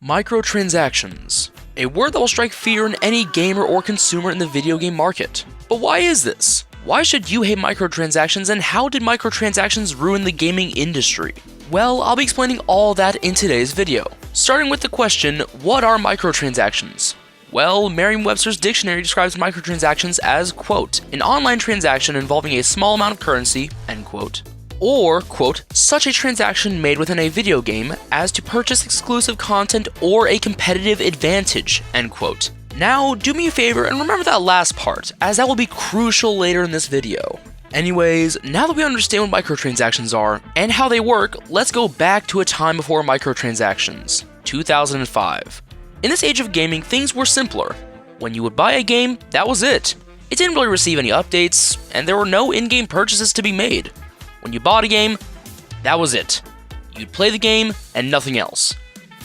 Microtransactions. A word that will strike fear in any gamer or consumer in the video game market. But why is this? Why should you hate microtransactions, and how did microtransactions ruin the gaming industry? Well, I'll be explaining all that in today's video. Starting with the question, what are microtransactions? Well, Merriam-Webster's dictionary describes microtransactions as, quote, an online transaction involving a small amount of currency, end quote, or, quote, such a transaction made within a video game as to purchase exclusive content or a competitive advantage, end quote. Now, do me a favor and remember that last part, as that will be crucial later in this video. Anyways, now that we understand what microtransactions are and how they work, let's go back to a time before microtransactions, 2005. In this age of gaming, things were simpler. When you would buy a game, that was it. It didn't really receive any updates, and there were no in-game purchases to be made. When you bought a game, that was it. You'd play the game and nothing else.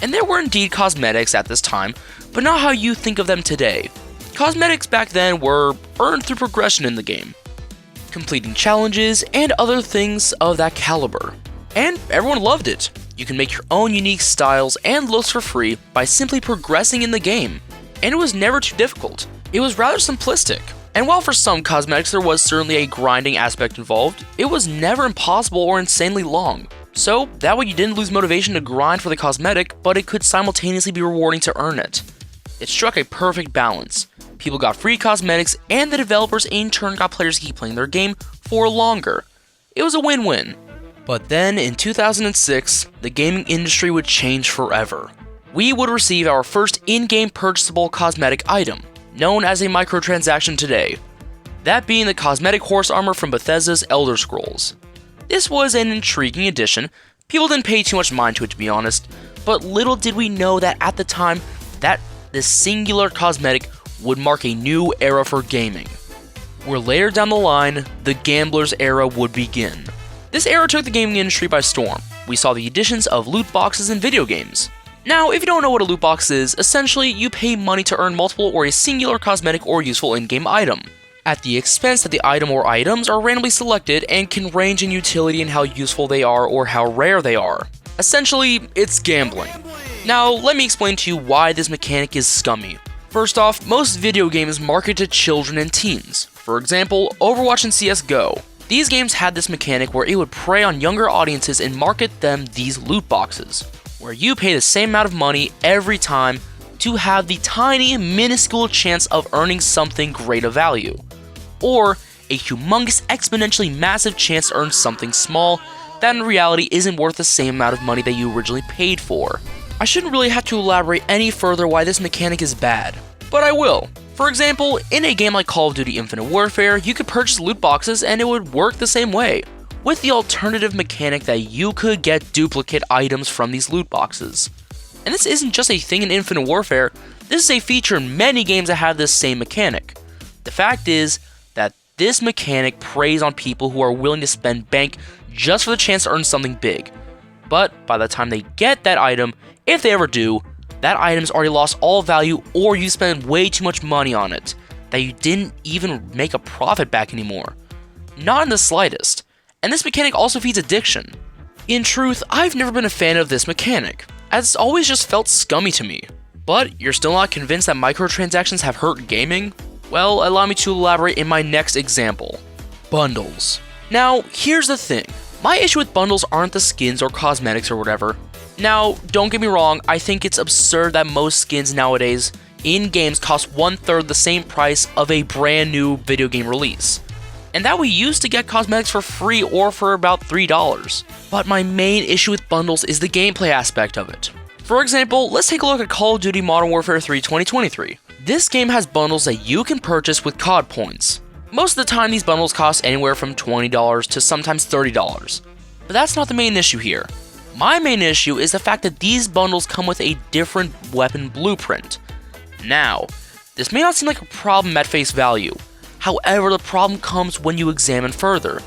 And there were indeed cosmetics at this time, but not how you think of them today. Cosmetics back then were earned through progression in the game, completing challenges and other things of that caliber. And everyone loved it. You can make your own unique styles and looks for free by simply progressing in the game. And it was never too difficult. It was rather simplistic. And while for some cosmetics there was certainly a grinding aspect involved, it was never impossible or insanely long. So that way you didn't lose motivation to grind for the cosmetic, but it could simultaneously be rewarding to earn it. It struck a perfect balance. People got free cosmetics, and the developers in turn got players to keep playing their game for longer. It was a win-win. But then in 2006, the gaming industry would change forever. We would receive our first in-game purchasable cosmetic item, known as a microtransaction today. That being the cosmetic horse armor from Bethesda's Elder Scrolls. This was an intriguing addition. People didn't pay too much mind to it, to be honest, but little did we know that at the time that this singular cosmetic would mark a new era for gaming, where later down the line, the gambler's era would begin. This era took the gaming industry by storm. We saw the additions of loot boxes in video games. Now, if you don't know what a loot box is, essentially you pay money to earn multiple or a singular cosmetic or useful in-game item, at the expense that the item or items are randomly selected and can range in utility in how useful they are or how rare they are. Essentially, it's gambling. Now, let me explain to you why this mechanic is scummy. First off, most video games market to children and teens. For example, Overwatch and CSGO. These games had this mechanic where it would prey on younger audiences and market them these loot boxes, where you pay the same amount of money every time to have the tiny, minuscule chance of earning something great of value, or a humongous, exponentially massive chance to earn something small that in reality isn't worth the same amount of money that you originally paid for. I shouldn't really have to elaborate any further why this mechanic is bad, but I will. For example, in a game like Call of Duty Infinite Warfare, you could purchase loot boxes and it would work the same way, with the alternative mechanic that you could get duplicate items from these loot boxes. And this isn't just a thing in Infinite Warfare, this is a feature in many games that have this same mechanic. The fact is that this mechanic preys on people who are willing to spend bank just for the chance to earn something big. But by the time they get that item, if they ever do, that item's already lost all value, or you spend way too much money on it that you didn't even make a profit back anymore. Not in the slightest. And this mechanic also feeds addiction. In truth, I've never been a fan of this mechanic, as it's always just felt scummy to me. But you're still not convinced that microtransactions have hurt gaming? Well, allow me to elaborate in my next example. Bundles. Now, here's the thing. My issue with bundles aren't the skins or cosmetics or whatever. Now, don't get me wrong, I think it's absurd that most skins nowadays in games cost 1/3 the same price of a brand new video game release, and that we used to get cosmetics for free or for about $3. But my main issue with bundles is the gameplay aspect of it. For example, let's take a look at Call of Duty Modern Warfare 3 2023. This game has bundles that you can purchase with COD points. Most of the time these bundles cost anywhere from $20 to sometimes $30. But that's not the main issue here. My main issue is the fact that these bundles come with a different weapon blueprint. Now, this may not seem like a problem at face value. However, the problem comes when you examine further.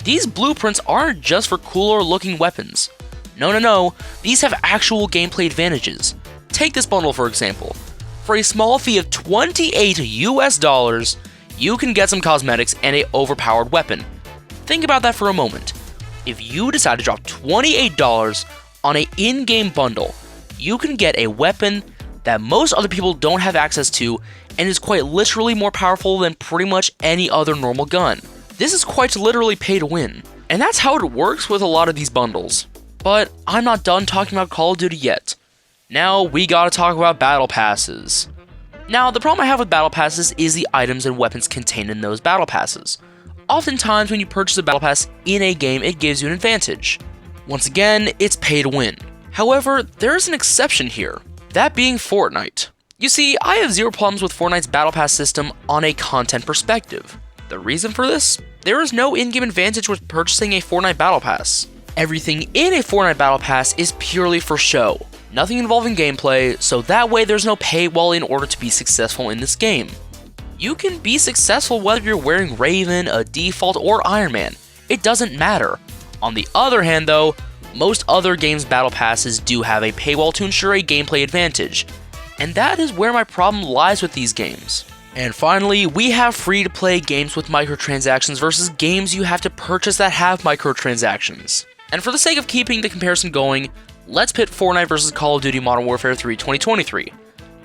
These blueprints aren't just for cooler looking weapons. No, these have actual gameplay advantages. Take this bundle for example. For a small fee of $28 US, you can get some cosmetics and an overpowered weapon. Think about that for a moment. If you decide to drop $28 on an in-game bundle, you can get a weapon that most other people don't have access to and is quite literally more powerful than pretty much any other normal gun. This is quite literally pay to win, and that's how it works with a lot of these bundles. But I'm not done talking about Call of Duty yet. Now we gotta talk about battle passes. Now, the problem I have with battle passes is the items and weapons contained in those battle passes. Oftentimes when you purchase a battle pass in a game, it gives you an advantage. Once again, it's pay to win. However, there is an exception here, that being Fortnite. You see, I have zero problems with Fortnite's battle pass system on a content perspective. The reason for this? There is no in-game advantage with purchasing a Fortnite battle pass. Everything in a Fortnite battle pass is purely for show. Nothing involving gameplay, so that way there's no paywall in order to be successful in this game. You can be successful whether you're wearing Raven, a default, or Iron Man. It doesn't matter. On the other hand though, most other games' battle passes do have a paywall to ensure a gameplay advantage. And that is where my problem lies with these games. And finally, we have free-to-play games with microtransactions versus games you have to purchase that have microtransactions. And for the sake of keeping the comparison going, let's pit Fortnite versus Call of Duty Modern Warfare 3 2023.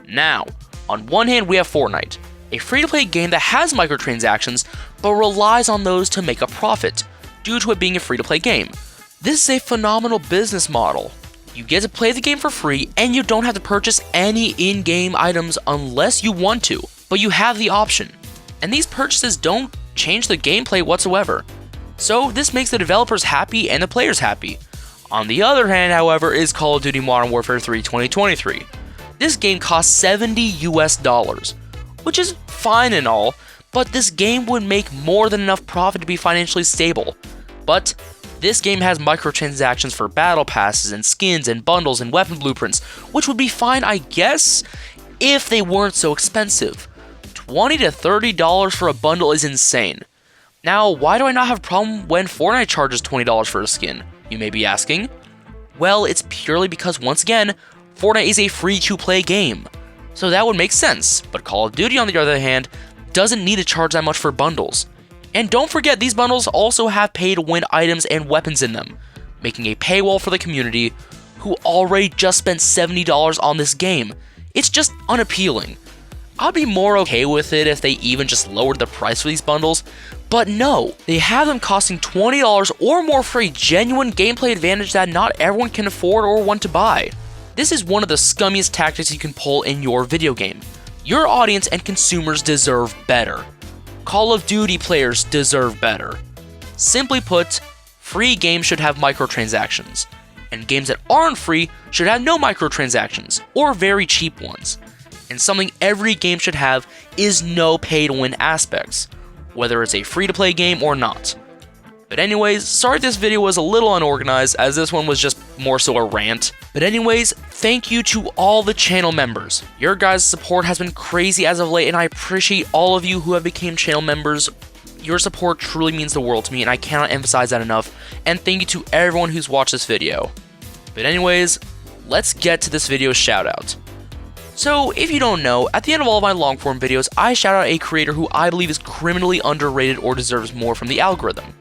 Now, on one hand we have Fortnite, a free-to-play game that has microtransactions, but relies on those to make a profit, due to it being a free-to-play game. This is a phenomenal business model. You get to play the game for free, and you don't have to purchase any in-game items unless you want to, but you have the option. And these purchases don't change the gameplay whatsoever. So this makes the developers happy and the players happy. On the other hand, however, is Call of Duty Modern Warfare 3 2023. This game costs $70 US, which is fine and all, but this game would make more than enough profit to be financially stable. But this game has microtransactions for battle passes and skins and bundles and weapon blueprints, which would be fine, I guess, if they weren't so expensive. $20 to $30 for a bundle is insane. Now, why do I not have a problem when Fortnite charges $20 for a skin, you may be asking? Well, it's purely because, once again, Fortnite is a free-to-play game. So that would make sense, but Call of Duty, on the other hand, doesn't need to charge that much for bundles. And don't forget, these bundles also have pay-to-win items and weapons in them, making a paywall for the community who already just spent $70 on this game. It's just unappealing. I'd be more okay with it if they even just lowered the price for these bundles, but no, they have them costing $20 or more for a genuine gameplay advantage that not everyone can afford or want to buy. This is one of the scummiest tactics you can pull in your video game. Your audience and consumers deserve better. Call of Duty players deserve better. Simply put, free games should have microtransactions, and games that aren't free should have no microtransactions, or very cheap ones. And something every game should have is no pay-to-win aspects, whether it's a free-to-play game or not. But anyways, sorry this video was a little unorganized, as this one was just more so a rant. But anyways, thank you to all the channel members. Your guys' support has been crazy as of late, and I appreciate all of you who have become channel members. Your support truly means the world to me, and I cannot emphasize that enough. And thank you to everyone who's watched this video. But anyways, let's get to this video's shoutout. So, if you don't know, at the end of all of my long-form videos, I shout out a creator who I believe is criminally underrated or deserves more from the algorithm.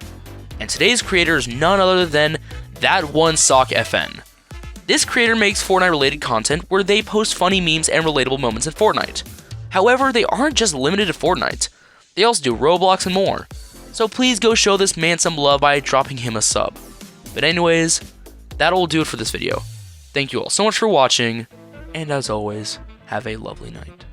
And today's creator is none other than That One Sock FN. This creator makes Fortnite-related content where they post funny memes and relatable moments in Fortnite. However, they aren't just limited to Fortnite. They also do Roblox and more. So please go show this man some love by dropping him a sub. But anyways, that'll do it for this video. Thank you all so much for watching, and as always, have a lovely night.